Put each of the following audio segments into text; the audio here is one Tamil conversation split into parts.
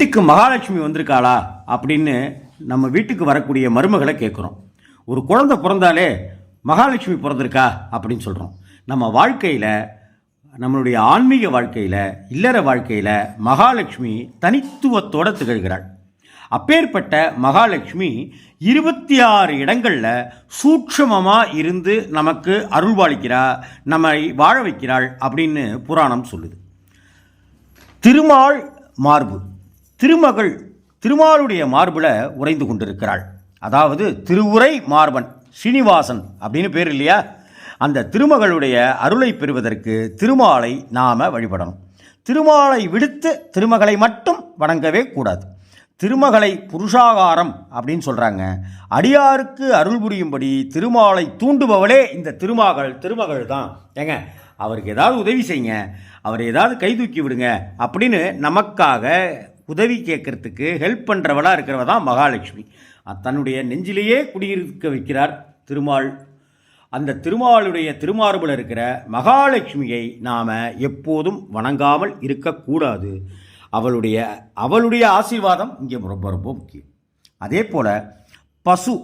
வீட்டுக்கு மகாலட்சுமி வந்திருக்காளா அப்படின்னு நம்ம வீட்டுக்கு வரக்கூடிய மருமகளை கேட்குறோம். ஒரு குழந்தை பிறந்தாலே மகாலட்சுமி பிறந்திருக்கா அப்படின்னு சொல்கிறோம். நம்ம வாழ்க்கையில், நம்மளுடைய ஆன்மீக வாழ்க்கையில், இல்லற வாழ்க்கையில் மகாலட்சுமி தனித்துவத்தோடு திகழ்கிறாள். அப்பேற்பட்ட மகாலட்சுமி 26 இடங்களில் சூட்சமமாக இருந்து நமக்கு அருள்பாலிக்கிறா, நம்மை வாழ வைக்கிறாள் அப்படின்னு புராணம் சொல்லுது. திருமால் மார்பு, திருமகள் திருமாலுடைய மார்பில் உறைந்து கொண்டிருக்கிறாள். அதாவது திருவுரை மார்பன் ஸ்ரீனிவாசன் அப்படின்னு பேர் இல்லையா? அந்த திருமகளுடைய அருளை பெறுவதற்கு திருமாலை நாம் வழிபடணும். திருமாலை விடுத்து திருமகளை மட்டும் வணங்கவே கூடாது. திருமகளை புருஷாகாரம் அப்படின்னு சொல்கிறாங்க. அடியாருக்கு அருள் புரியும்படி திருமாலை தூண்டுபவளே இந்த திருமகள் தான். ஏங்க, அவருக்கு ஏதாவது உதவி செய்யுங்க, அவர் ஏதாவது கை தூக்கி விடுங்க அப்படின்னு நமக்காக உதவி கேட்கறதுக்கு ஹெல்ப் பண்ணுறவளாக இருக்கிறவ தான் மகாலட்சுமி. தன்னுடைய நெஞ்சிலேயே குடியிருக்க வைக்கிறார் திருமால். அந்த திருமாலுடைய திருமார்பில் இருக்கிற மகாலட்சுமியை நாம் எப்போதும் வணங்காமல் இருக்கக்கூடாது. அவளுடைய ஆசீர்வாதம் இங்கே ரொம்ப ரொம்ப முக்கியம். அதே போல் பசு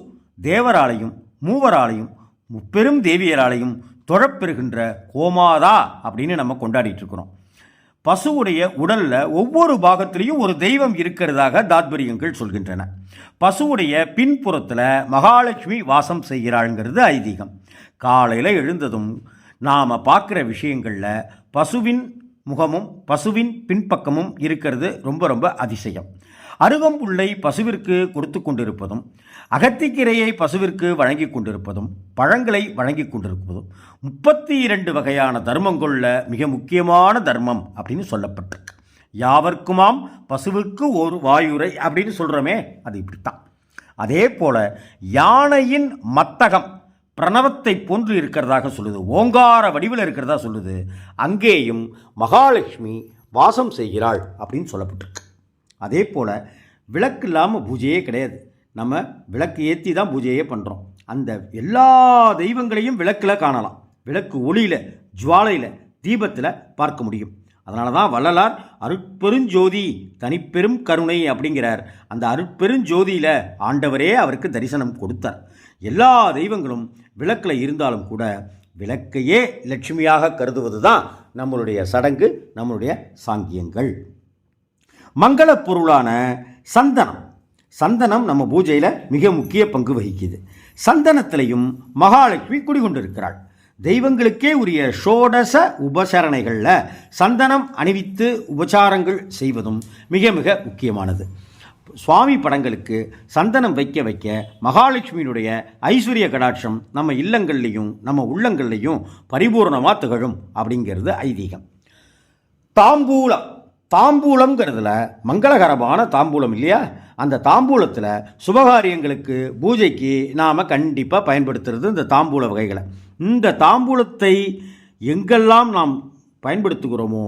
தேவராலையும் மூவராலையும் முப்பெரும் தேவியராலையும் தொழப்பெறுகின்ற கோமாதா அப்படின்னு நம்ம கொண்டாடிட்டு இருக்கிறோம். பசுவுடைய உடலில் ஒவ்வொரு பாகத்திலையும் ஒரு தெய்வம் இருக்கிறதாக தாத்பரியங்கள் சொல்கின்றன. பசுவுடைய பின்புறத்தில் மகாலட்சுமி வாசம் செய்கிறாள்ங்கிறது ஐதீகம். காலையில் எழுந்ததும் நாம் பார்க்குற விஷயங்களில் பசுவின் முகமும் பசுவின் பின்பக்கமும் இருக்கிறது ரொம்ப ரொம்ப அதிசயம். அருகம்புல்லை பசுவிற்கு கொடுத்து கொண்டிருப்பதும், அகத்திக்கீரையை பசுவிற்கு வழங்கி கொண்டிருப்பதும், பழங்களை வழங்கி கொண்டிருப்பதும் 32 வகையான தர்மங்களில் மிக முக்கியமான தர்மம் அப்படின்னு சொல்லப்பட்டிருக்கு. யாவர்க்குமாம் பசுவிற்கு ஒரு வாயுரை அப்படின்னு சொல்கிறோமே, அது இப்படித்தான். அதே போல் யானையின் மத்தகம் பிரணவத்தை போன்று இருக்கிறதாக சொல்லுது, ஓங்கார வடிவில் இருக்கிறதா சொல்லுது. அங்கேயும் மகாலட்சுமி வாசம் செய்கிறாள் அப்படின்னு சொல்லப்பட்டிருக்கு. அதே போல் விளக்கு இல்லாமல் பூஜையே கிடையாது. நம்ம விளக்கு ஏற்றி தான் பூஜையே பண்ணுறோம். அந்த எல்லா தெய்வங்களையும் விளக்கில் காணலாம். விளக்கு ஒளியில், ஜுவாலையில், தீபத்தில் பார்க்க முடியும். அதனால தான் வள்ளலார் அருட்பெருஞ்சோதி தனிப்பெரும் கருணை அப்படிங்கிறார். அந்த அருட்பெருஞ்சோதியில் ஆண்டவரே அவருக்கு தரிசனம் கொடுத்தார். எல்லா தெய்வங்களும் விளக்கில் இருந்தாலும் கூட விளக்கையே லட்சுமியாக கருதுவது தான் நம்மளுடைய சடங்கு, நம்மளுடைய சாங்கியங்கள். மங்கள பொருளான சந்தனம் நம்ம பூஜையில் மிக முக்கிய பங்கு வகிக்குது. சந்தனத்திலையும் மகாலட்சுமி குடிகொண்டிருக்கிறாள். தெய்வங்களுக்கே உரிய ஷோடச உபசரணைகளில் சந்தனம் அணிவித்து உபசாரங்கள் செய்வதும் மிக மிக முக்கியமானது. சுவாமி படங்களுக்கு சந்தனம் வைக்க வைக்க மகாலட்சுமியினுடைய ஐஸ்வர்ய கடாட்சம் நம்ம இல்லங்கள்லையும் நம்ம உள்ளங்கள்லையும் பரிபூர்ணமாக திகழும் அப்படிங்கிறது ஐதீகம். தாம்பூலம்ங்கிறதுல மங்களகரமான தாம்பூலம் இல்லையா? அந்த தாம்பூலத்தில் சுபகாரியங்களுக்கு பூஜைக்கு நாம் கண்டிப்பாக பயன்படுத்துறது இந்த தாம்பூல வகைகளை. இந்த தாம்பூலத்தை எங்கெல்லாம் நாம் பயன்படுத்துகிறோமோ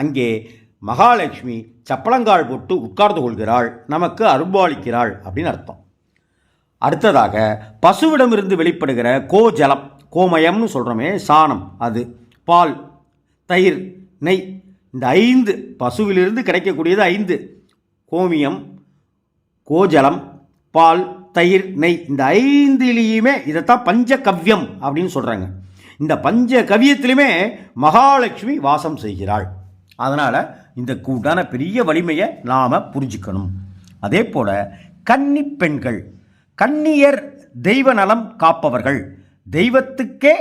அங்கே மகாலட்சுமி சப்பளங்கால் போட்டு உட்கார்ந்து கொள்கிறாள், நமக்கு அருள்பாலிக்கிறாள் அப்படின்னு அர்த்தம். அடுத்ததாக பசுவிடமிருந்து வெளிப்படுகிற கோஜலம், கோமயம்னு சொல்கிறோமே சாணம், அது பால், தயிர், நெய், இந்த 5 பசுவிலிருந்து கிடைக்கக்கூடியது 5: கோமியம், கோஜலம், பால், தயிர், நெய். இந்த 5லேயுமே இதைத்தான் பஞ்சகவ்யம் அப்படின்னு சொல்கிறாங்க. இந்த பஞ்சகவியத்திலுமே மகாலட்சுமி வாசம் செய்கிறாள். அதனால் இந்த கூட்டான பெரிய வலிமையை நாம் புரிஞ்சுக்கணும். அதே போல் கன்னிப்பெண்கள், கன்னியர் தெய்வ நலம் காப்பவர்கள், தெய்வத்துக்கே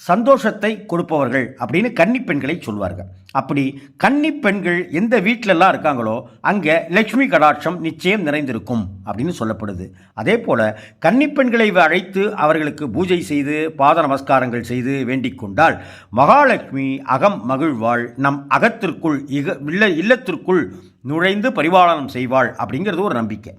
சந்தோஷத்தை கொடுப்பவர்கள் அப்படின்னு கன்னிப்பெண்களை சொல்வார்கள். அப்படி கன்னிப்பெண்கள் எந்த வீட்டிலெல்லாம் இருக்காங்களோ அங்கே லட்சுமி கடாட்சம் நிச்சயம் நிறைந்திருக்கும் அப்படின்னு சொல்லப்படுது. அதே போல் கன்னிப்பெண்களை அழைத்து அவர்களுக்கு பூஜை செய்து பாத நமஸ்காரங்கள் செய்து வேண்டிக் கொண்டால் மகாலட்சுமி அகம் மகிழ்வாள், நம் அகத்திற்குள் இல்லத்திற்குள் நுழைந்து பரிபாலனம் செய்வாள் அப்படிங்கிறது ஒரு நம்பிக்கை.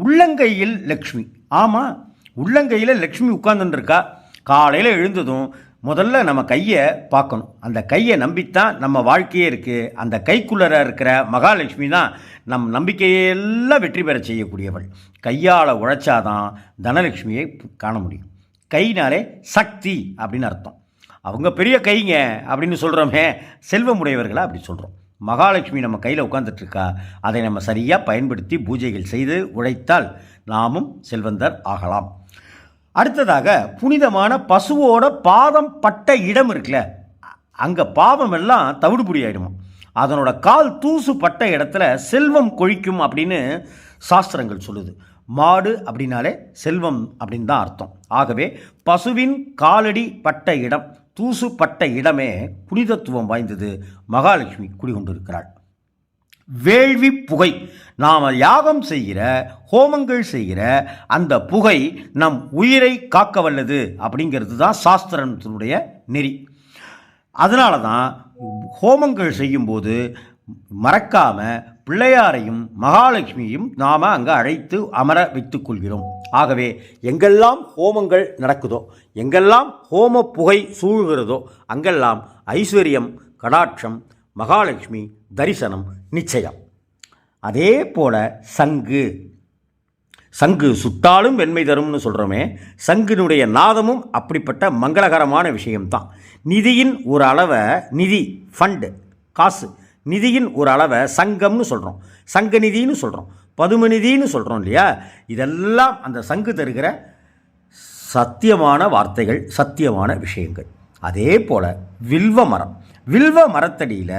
உள்ளங்கையில் லக்ஷ்மி, ஆமாம், உள்ளங்கையில் லக்ஷ்மி உட்கார்ந்துருக்கா. காலையில் எழுந்ததும் முதல்ல நம்ம கையை பார்க்கணும். அந்த கையை நம்பித்தான் நம்ம வாழ்க்கையே இருக்குது. அந்த கைக்குள்ளே இருக்கிற மகாலட்சுமி தான் நம் நம்பிக்கையெல்லாம் வெற்றி பெற செய்யக்கூடியவள். கையால் உழைச்சாதான் தனலட்சுமியை காண முடியும். கைனாலே சக்தி அப்படின்னு அர்த்தம். அவங்க பெரிய கைங்க அப்படின்னு சொல்கிறோமே, செல்வமுடையவர்களா அப்படி சொல்கிறோம். மகாலட்சுமி நம்ம கையில் உட்காந்துட்ருக்கா. அதை நம்ம சரியாக பயன்படுத்தி பூஜைகள் செய்து உழைத்தால் நாமும் செல்வந்தர் ஆகலாம். அடுத்ததாக புனிதமான பசுவோட பாதம் பட்ட இடம் இருக்குல்ல, அங்கே பாவம் எல்லாம் தவிடுபுடி ஆகிடுமா. அதனோட கால் தூசு பட்ட இடத்துல செல்வம் கொழிக்கும் அப்படின்னு சாஸ்திரங்கள் சொல்லுது. மாடு அப்படின்னாலே செல்வம் அப்படின்னு தான் அர்த்தம். ஆகவே பசுவின் காலடி பட்ட இடம், தூசு பட்ட இடமே புனிதத்துவம் வாய்ந்தது. மகாலட்சுமி குடிகொண்டிருக்கிறாள். வேள்வி புகை, நாம் யாகம் செய்கிற ஹோமங்கள் செய்கிற அந்த புகை நம் உயிரை காக்க வல்லது அப்படிங்கிறது தான் சாஸ்திரத்தினுடைய நெறி. அதனால தான் ஹோமங்கள் செய்யும்போது மறக்காமல் பிள்ளையாரையும் மகாலட்சுமியையும் நாம் அங்கே அழைத்து அமர வைத்துக் கொள்கிறோம். ஆகவே எங்கெல்லாம் ஹோமங்கள் நடக்குதோ, எங்கெல்லாம் ஹோம புகை சூழ்கிறதோ அங்கெல்லாம் ஐஸ்வர்யம், கடாட்சம், மகாலட்சுமி தரிசனம் நிச்சயம். அதே போல சங்கு சுட்டாலும் வெண்மை தரும்னு சொல்கிறோமே, சங்கினுடைய நாதமும் அப்படிப்பட்ட மங்களகரமான விஷயம்தான். நிதியின் ஒரு அளவை, நிதி ஃபண்டு காசு, நிதியின் ஒரு அளவை சங்கம்னு சொல்கிறோம், சங்க நிதின்னு சொல்கிறோம், பதும நிதின்னு சொல்கிறோம் இல்லையா. இதெல்லாம் அந்த சங்கு தருகிற சத்தியமான வார்த்தைகள், சத்தியமான விஷயங்கள். அதே போல் வில்வ மரத்தடியில்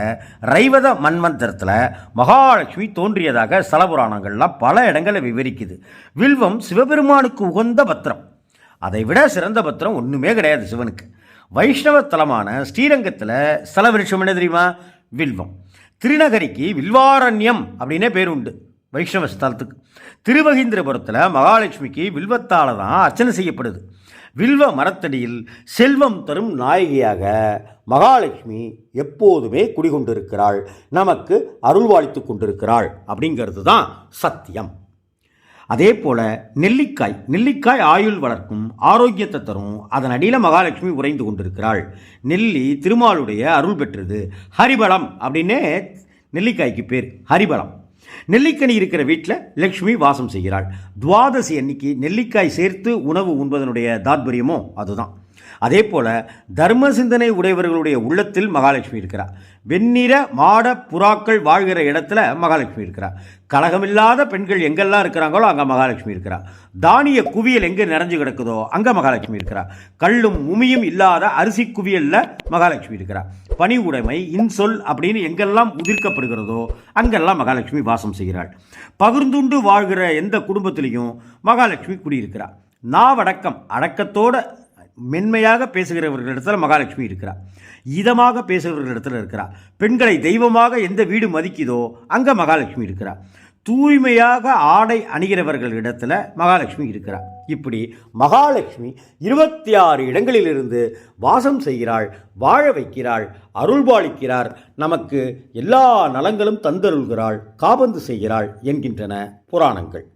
ரைவத மன்வந்தரத்தில் மகாலட்சுமி தோன்றியதாக ஸ்தலபுராணங்கள்லாம் பல இடங்களில் விவரிக்குது. வில்வம் சிவபெருமானுக்கு உகந்த பத்திரம். அதை விட சிறந்த பத்திரம் ஒன்றுமே கிடையாது சிவனுக்கு. வைஷ்ணவ தலமான ஸ்ரீரங்கத்தில் ஸ்தல விருட்சம் என்ன தெரியுமா? வில்வம். திருநகரிக்கு வில்வாரண்யம் அப்படின்னே பேர் உண்டு வைஷ்ணவ ஸ்தலத்துக்கு. திருவகீந்திரபுரத்தில் மகாலட்சுமிக்கு வில்வத்தால் தான் அர்ச்சனை செய்யப்படுது. வில்வ மரத்தடியில் செல்வம் தரும் நாயகியாக மகாலட்சுமி எப்போதுமே குடிகொண்டிருக்கிறாள், நமக்கு அருள்வாளித்து கொண்டிருக்கிறாள் அப்படிங்கிறது தான் சத்தியம். அதே போல் நெல்லிக்காய் ஆயுள் வளர்க்கும், ஆரோக்கியத்தை தரும். அதன் அடியில் மகாலட்சுமி உறைந்து கொண்டிருக்கிறாள். நெல்லி திருமாலுடைய அருள் பெற்றது. ஹரிபலம் அப்படின்னே நெல்லிக்காய்க்கு பேர், ஹரிபலம். நெல்லிக்கனி இருக்கிற வீட்டில் லக்ஷ்மி வாசம் செய்கிறாள். துவாதசி அன்னைக்கு நெல்லிக்காய் சேர்த்து உணவு உண்பதனுடைய தாத்பரியமோ அதுதான். அதே போல் தர்ம சிந்தனை உடையவர்களுடைய உள்ளத்தில் மகாலட்சுமி இருக்கிறார். வெண்ணிற மாட புறாக்கள் வாழ்கிற இடத்துல மகாலட்சுமி இருக்கிறார். கலகமில்லாத பெண்கள் எங்கெல்லாம் இருக்கிறாங்களோ அங்கே மகாலட்சுமி இருக்கிறார். தானிய குவியல் எங்கே நிறைஞ்சு கிடக்குதோ அங்கே மகாலட்சுமி இருக்கிறார். கல்லும் உமியும் இல்லாத அரிசி குவியலில் மகாலட்சுமி இருக்கிறார். பணி உடைமை, இன்சொல் அப்படின்னு எங்கெல்லாம் உதிர்க்கப்படுகிறதோ அங்கெல்லாம் மகாலட்சுமி வாசம் செய்கிறாள். பகிர்ந்துண்டு வாழ்கிற எந்த குடும்பத்திலையும் மகாலட்சுமி குடியிருக்கிறார். நாவடக்கம், அடக்கத்தோட மென்மையாக பேசுகிறவர்களிடத்தில் மகாலட்சுமி இருக்கிறார். இதமாக பேசுகிறவர்களிடத்தில் இருக்கிறார். பெண்களை தெய்வமாக எந்த வீடு மதிக்குதோ அங்கே மகாலட்சுமி இருக்கிறார். தூய்மையாக ஆடை அணிகிறவர்களிடத்தில் மகாலட்சுமி இருக்கிறார். இப்படி மகாலட்சுமி 26 இடங்களிலிருந்து வாசம் செய்கிறாள், வாழ வைக்கிறாள், அருள்பாலிக்கிறார், நமக்கு எல்லா நலங்களும் தந்தருள்கிறாள், காபந்து செய்கிறாள் என்கின்றன புராணங்கள்.